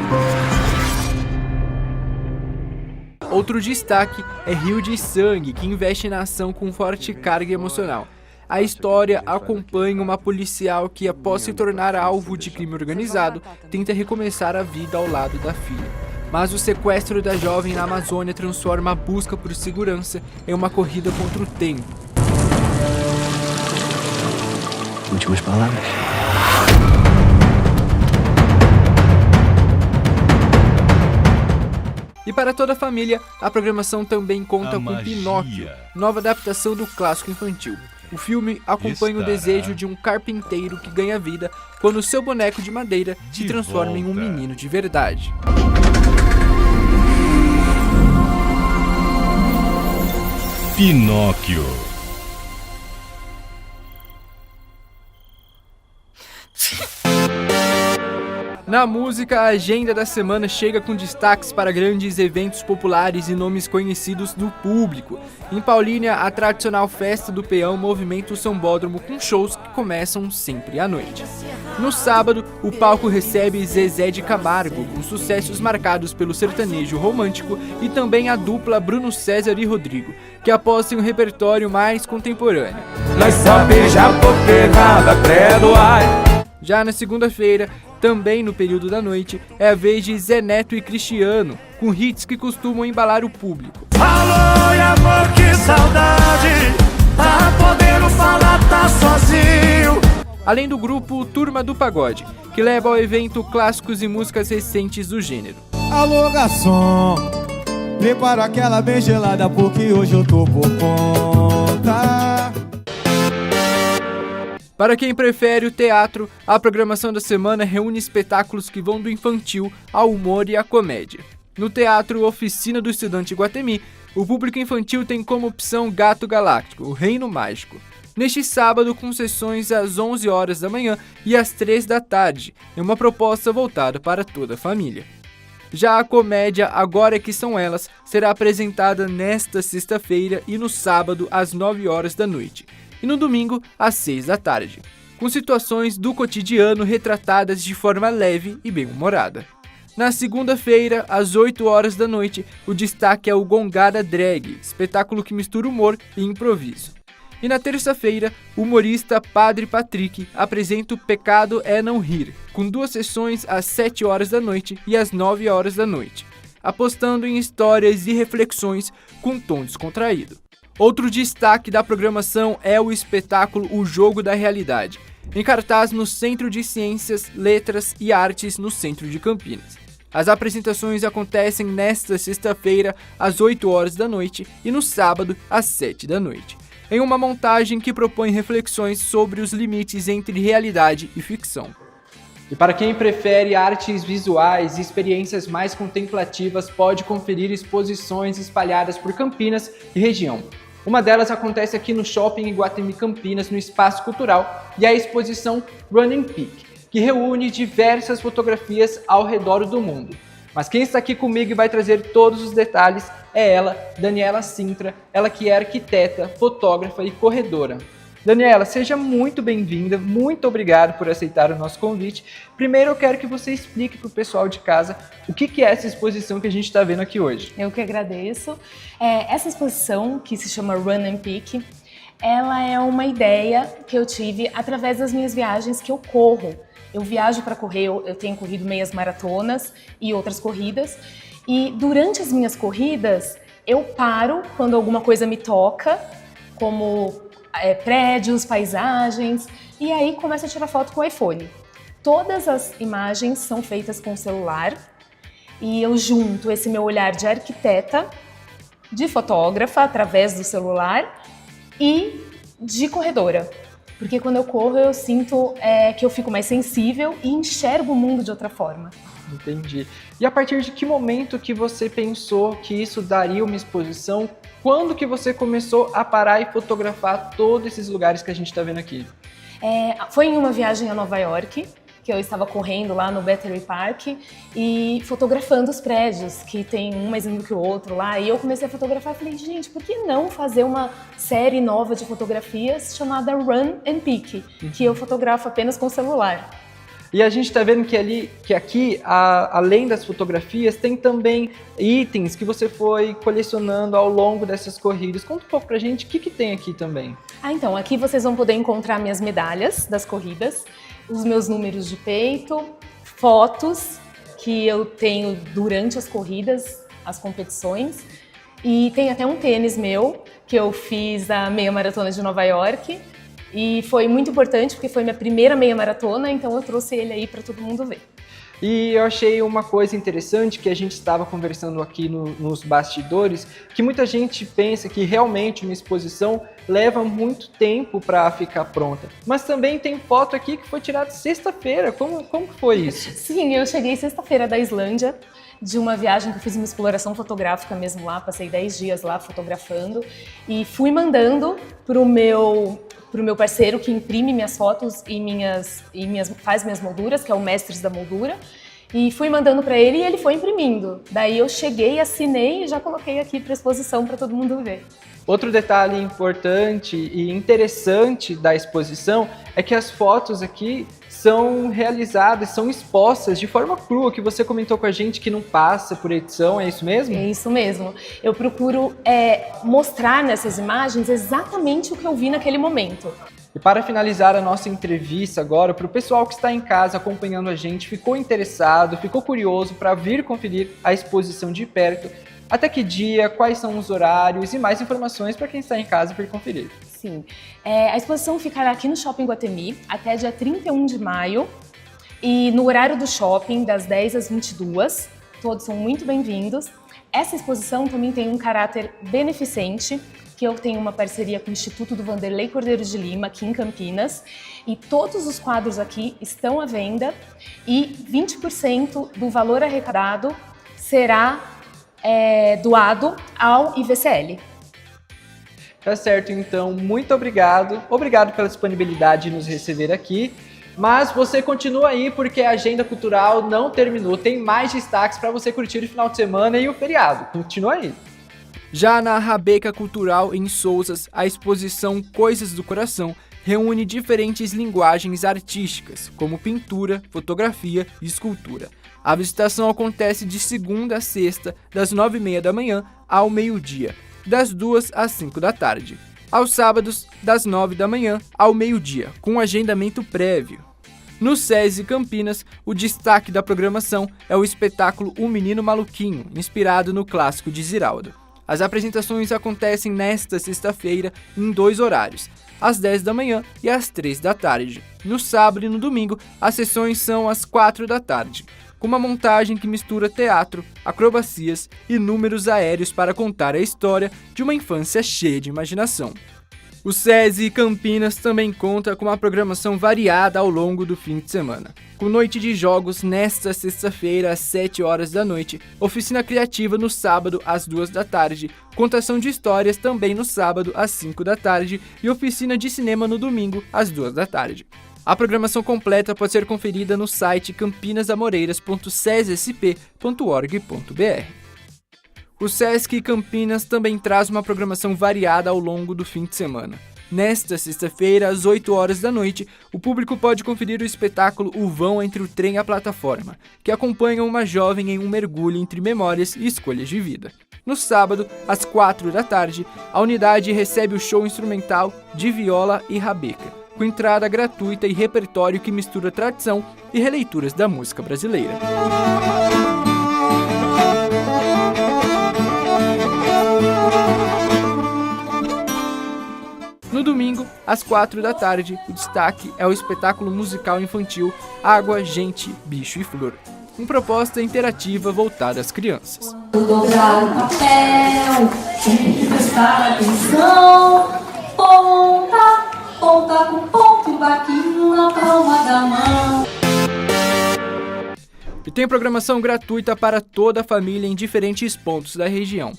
Speaker 3: Outro destaque é Rio de Sangue, que investe na ação com forte carga emocional. A história acompanha uma policial que, após se tornar alvo de crime organizado, tenta recomeçar a vida ao lado da filha. Mas o sequestro da jovem na Amazônia transforma a busca por segurança em uma corrida contra o tempo.
Speaker 23: Últimas palavras.
Speaker 3: E para toda a família, a programação também conta com Pinóquio, nova adaptação do clássico infantil. O filme acompanha o desejo de um carpinteiro que ganha vida quando seu boneco de madeira se transforma em um menino de verdade.
Speaker 24: Pinóquio.
Speaker 3: Na música, a agenda da semana chega com destaques para grandes eventos populares e nomes conhecidos do público. Em Paulínia, a tradicional festa do peão movimenta o sambódromo com shows que começam sempre à noite. No sábado, o palco recebe Zezé de Camargo, com sucessos marcados pelo sertanejo romântico, e também a dupla Bruno César e Rodrigo, que apostam em um repertório mais contemporâneo.
Speaker 24: Nós só beija porque nada credo, ai.
Speaker 3: Já na segunda-feira, também no período da noite, é a vez de Zé Neto e Cristiano, com hits que costumam embalar o público.
Speaker 24: Alô, e amor, que saudade, tá podendo falar, tá sozinho.
Speaker 3: Além do grupo Turma do Pagode, que leva ao evento clássicos e músicas recentes do gênero.
Speaker 24: Alô, garçom, prepara aquela bem gelada porque hoje eu tô por conta.
Speaker 3: Para quem prefere o teatro, a programação da semana reúne espetáculos que vão do infantil ao humor e à comédia. No Teatro Oficina do Estudante Iguatemi, o público infantil tem como opção Gato Galáctico, o Reino Mágico. Neste sábado, com sessões às 11 horas da manhã e às 3 da tarde, é uma proposta voltada para toda a família. Já a comédia Agora Que São Elas será apresentada nesta sexta-feira e no sábado às 9 horas da noite. E no domingo, às 6 da tarde, com situações do cotidiano retratadas de forma leve e bem-humorada. Na segunda-feira, às 8 horas da noite, o destaque é o Gongada Drag, espetáculo que mistura humor e improviso. E na terça-feira, o humorista Padre Patrick apresenta o Pecado é Não Rir, com 2 sessões às 7 horas da noite e às 9 horas da noite, apostando em histórias e reflexões com tom descontraído. Outro destaque da programação é o espetáculo O Jogo da Realidade, em cartaz no Centro de Ciências, Letras e Artes no centro de Campinas. As apresentações acontecem nesta sexta-feira às 8 horas da noite e no sábado às 7 da noite, em uma montagem que propõe reflexões sobre os limites entre realidade e ficção. E para quem prefere artes visuais e experiências mais contemplativas, pode conferir exposições espalhadas por Campinas e região. Uma delas acontece aqui no Shopping Iguatemi Campinas, no Espaço Cultural, e é a exposição Running Peak, que reúne diversas fotografias ao redor do mundo. Mas quem está aqui comigo e vai trazer todos os detalhes é ela, Daniela Sintra, ela que é arquiteta, fotógrafa e corredora. Daniela, seja muito bem-vinda, muito obrigado por aceitar o nosso convite. Primeiro eu quero que você explique para o pessoal de casa o que é essa exposição que a gente está vendo aqui hoje.
Speaker 25: Eu que agradeço. Essa exposição, que se chama Run and Peak, ela é uma ideia que eu tive através das minhas viagens que eu corro. Eu viajo para correr, eu tenho corrido meias maratonas e outras corridas. E durante as minhas corridas, eu paro quando alguma coisa me toca, como prédios, paisagens, e aí começo a tirar foto com o iPhone. Todas as imagens são feitas com o celular e eu junto esse meu olhar de arquiteta, de fotógrafa através do celular e de corredora. Porque quando eu corro eu sinto que eu fico mais sensível e enxergo o mundo de outra forma.
Speaker 3: Entendi. E a partir de que momento que você pensou que isso daria uma exposição? Quando que você começou a parar e fotografar todos esses lugares que a gente está vendo aqui?
Speaker 25: Foi em uma viagem a Nova York, que eu estava correndo lá no Battery Park e fotografando os prédios, que tem um mais lindo que o outro lá. E eu comecei a fotografar e falei, gente, por que não fazer uma série nova de fotografias chamada Run and Pick, que eu fotografo apenas com o celular.
Speaker 3: E a gente está vendo que aqui, além das fotografias, tem também itens que você foi colecionando ao longo dessas corridas. Conta um pouco pra gente o que tem aqui também.
Speaker 25: Então, aqui vocês vão poder encontrar minhas medalhas das corridas, os meus números de peito, fotos que eu tenho durante as corridas, as competições. E tem até um tênis meu, que eu fiz a meia maratona de Nova York. E foi muito importante porque foi minha primeira meia maratona, então eu trouxe ele aí para todo mundo ver.
Speaker 3: E eu achei uma coisa interessante que a gente estava conversando aqui nos bastidores, que muita gente pensa que realmente uma exposição leva muito tempo para ficar pronta. Mas também tem foto aqui que foi tirada sexta-feira. Como foi isso?
Speaker 25: Sim, eu cheguei sexta-feira da Islândia, de uma viagem que eu fiz uma exploração fotográfica mesmo lá, passei 10 dias lá fotografando e fui mandando pro meu parceiro que imprime minhas fotos e faz minhas molduras, que é o Mestres da Moldura, e fui mandando para ele e ele foi imprimindo. Daí eu cheguei, assinei e já coloquei aqui para exposição para todo mundo ver.
Speaker 3: Outro detalhe importante e interessante da exposição é que as fotos aqui são realizadas, são expostas de forma crua, que você comentou com a gente que não passa por edição, é isso mesmo?
Speaker 25: É isso mesmo. Eu procuro mostrar nessas imagens exatamente o que eu vi naquele momento.
Speaker 3: E para finalizar a nossa entrevista agora, para o pessoal que está em casa acompanhando a gente, ficou interessado, ficou curioso para vir conferir a exposição de perto, até que dia, quais são os horários e mais informações para quem está em casa para conferir.
Speaker 25: Sim, a exposição ficará aqui no Shopping Guatemi até dia 31 de maio e no horário do shopping, das 10 às 22, todos são muito bem-vindos. Essa exposição também tem um caráter beneficente, que eu tenho uma parceria com o Instituto do Vanderlei Cordeiro de Lima, aqui em Campinas, e todos os quadros aqui estão à venda e 20% do valor arrecadado será doado ao IVCL.
Speaker 3: Tá certo, então, muito obrigado. Obrigado pela disponibilidade de nos receber aqui. Mas você continua aí porque a agenda cultural não terminou. Tem mais destaques para você curtir o final de semana e o feriado. Continua aí. Já na Rabeca Cultural em Sousas, a exposição Coisas do Coração reúne diferentes linguagens artísticas, como pintura, fotografia e escultura. A visitação acontece de segunda a sexta, das 9h30 da manhã ao meio-dia, das 2 às 5 da tarde. Aos sábados, das 9 da manhã ao meio-dia, com agendamento prévio. No SESI Campinas, o destaque da programação é o espetáculo O Menino Maluquinho, inspirado no clássico de Ziraldo. As apresentações acontecem nesta sexta-feira em 2 horários, às 10 da manhã e às 3 da tarde. No sábado e no domingo, as sessões são às 4 da tarde, com uma montagem que mistura teatro, acrobacias e números aéreos para contar a história de uma infância cheia de imaginação. O SESI Campinas também conta com uma programação variada ao longo do fim de semana, com noite de jogos nesta sexta-feira às 7 horas da noite, oficina criativa no sábado às 2 da tarde, contação de histórias também no sábado às 5 da tarde e oficina de cinema no domingo às 2 da tarde. A programação completa pode ser conferida no site campinasamoreiras.sesesp.org.br. O Sesc Campinas também traz uma programação variada ao longo do fim de semana. Nesta sexta-feira, às 8 horas da noite, o público pode conferir o espetáculo O Vão Entre o Trem e a Plataforma, que acompanha uma jovem em um mergulho entre memórias e escolhas de vida. No sábado, às 4 da tarde, a unidade recebe o show instrumental de viola e rabeca, com entrada gratuita e repertório que mistura tradição e releituras da música brasileira. domingo, às 4 da tarde, o destaque é o espetáculo musical infantil Água, Gente, Bicho e Flor, com proposta interativa voltada às crianças.
Speaker 1: Dobrar o papel, tem que prestar atenção. Ponta, ponta com ponto e vaquinho na palma da mão.
Speaker 3: E tem programação gratuita para toda a família em diferentes pontos da região.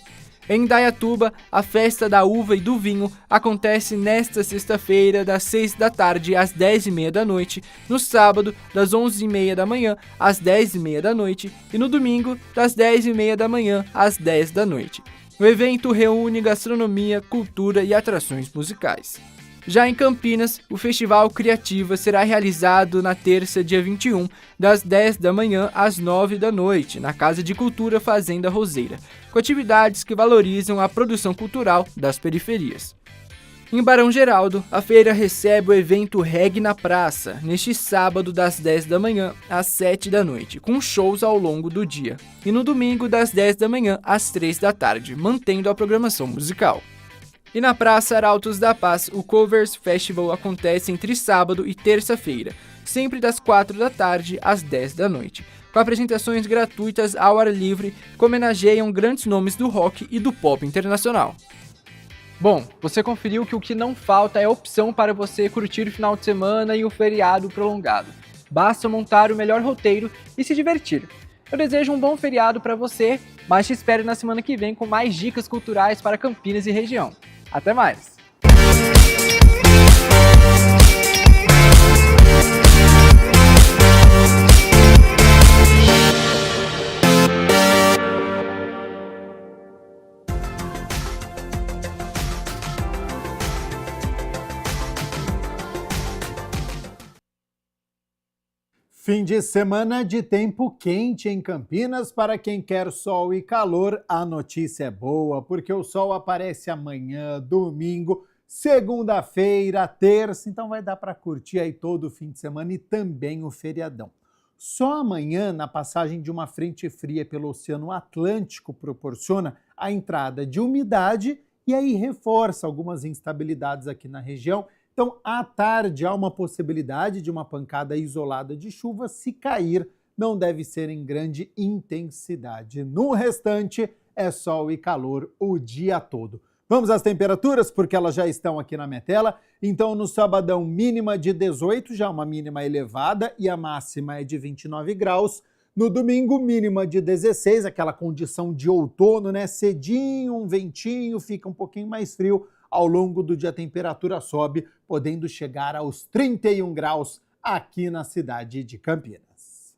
Speaker 3: Em Indaiatuba, a Festa da Uva e do Vinho acontece nesta sexta-feira, das 6 da tarde às 10h30 da noite, no sábado, das 11h30 da manhã às 10h30 da noite e no domingo, das 10h30 da manhã às 10 da noite. O evento reúne gastronomia, cultura e atrações musicais. Já em Campinas, o Festival Criativa será realizado na terça, dia 21, das 10 da manhã às 9 da noite, na Casa de Cultura Fazenda Roseira, com atividades que valorizam a produção cultural das periferias. Em Barão Geraldo, a feira recebe o evento Reggae na Praça, neste sábado das 10 da manhã às 7 da noite, com shows ao longo do dia, e no domingo das 10 da manhã às 3 da tarde, mantendo a programação musical. E na Praça Arautos da Paz, o Covers Festival acontece entre sábado e terça-feira, sempre das 4 da tarde às 10 da noite, com apresentações gratuitas ao ar livre que homenageiam grandes nomes do rock e do pop internacional. Bom, você conferiu que o que não falta é opção para você curtir o final de semana e o feriado prolongado. Basta montar o melhor roteiro e se divertir. Eu desejo um bom feriado para você, mas te espero na semana que vem com mais dicas culturais para Campinas e região. Até mais!
Speaker 4: Fim de semana de tempo quente em Campinas. Para quem quer sol e calor, a notícia é boa, porque o sol aparece amanhã, domingo, segunda-feira, terça, então vai dar para curtir aí todo o fim de semana e também o feriadão. Só amanhã, na passagem de uma frente fria pelo Oceano Atlântico, proporciona a entrada de umidade e aí reforça algumas instabilidades aqui na região. Então, à tarde, há uma possibilidade de uma pancada isolada de chuva. Se cair, não deve ser em grande intensidade. No restante, é sol e calor o dia todo. Vamos às temperaturas, porque elas já estão aqui na minha tela. Então, no sabadão, mínima de 18, já uma mínima elevada, e a máxima é de 29 graus. No domingo, mínima de 16, aquela condição de outono, né? Cedinho, um ventinho, fica um pouquinho mais frio. Ao longo do dia a temperatura sobe, podendo chegar aos 31 graus aqui na cidade de Campinas.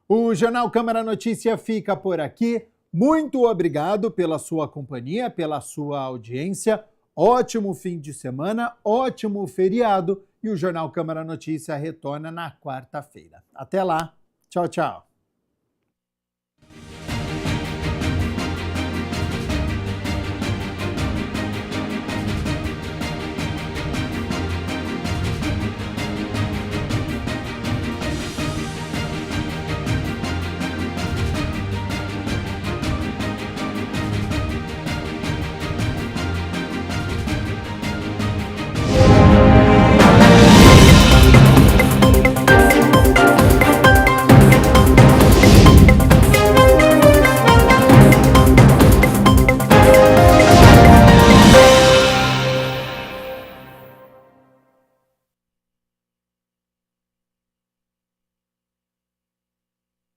Speaker 4: O Jornal Câmara Notícia fica por aqui. Muito obrigado pela sua companhia, pela sua audiência. Ótimo fim de semana, ótimo feriado e o Jornal Câmara Notícia retorna na quarta-feira. Até lá. Tchau, tchau.